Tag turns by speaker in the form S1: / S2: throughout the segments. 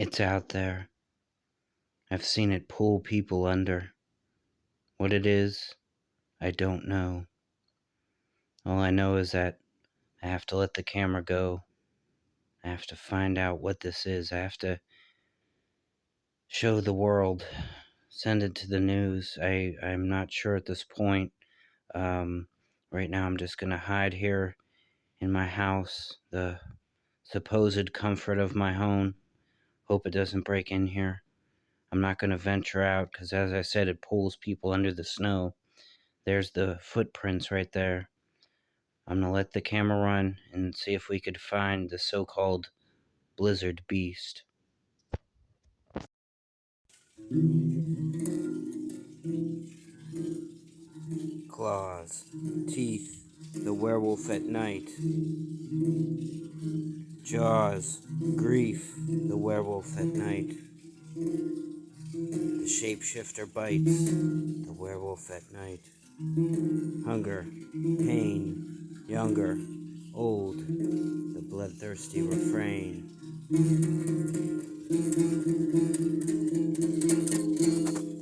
S1: It's out there. I've seen it pull people under. What it is, I don't know. All I know is that I have to let the camera go. I have to find out what this is. I have to show the world, send it to the news. I'm not sure at this point. Right now I'm just gonna hide here in my house, the supposed comfort of my home. Hope it doesn't break in here. I'm not gonna venture out because, as I said, it pulls people under the snow. There's the footprints right there. I'm gonna let the camera run and see if we could find the so-called blizzard beast. Claws, teeth, the werewolf at night. Jaws, grief, the werewolf at night. The shapeshifter bites, the werewolf at night. Hunger, pain, younger, old, the bloodthirsty refrain.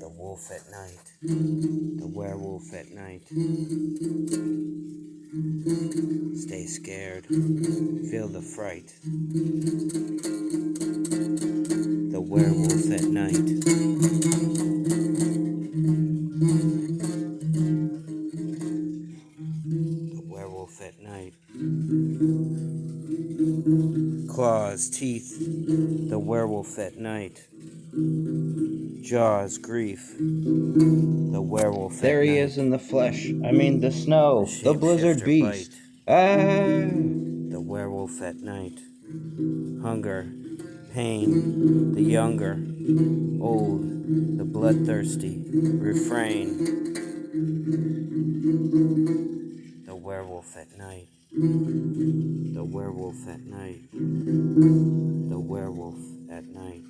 S1: The wolf at night, the werewolf at night. Stay scared, feel the fright. The werewolf at night. The werewolf at night. Claws, teeth, the werewolf at night. Jaws, grief, the werewolf at night. There he is in the flesh. I mean the snow, the blizzard beast. The werewolf at night. Hunger, pain, the younger, old, the bloodthirsty refrain. The werewolf at night. The werewolf at night. The werewolf at night.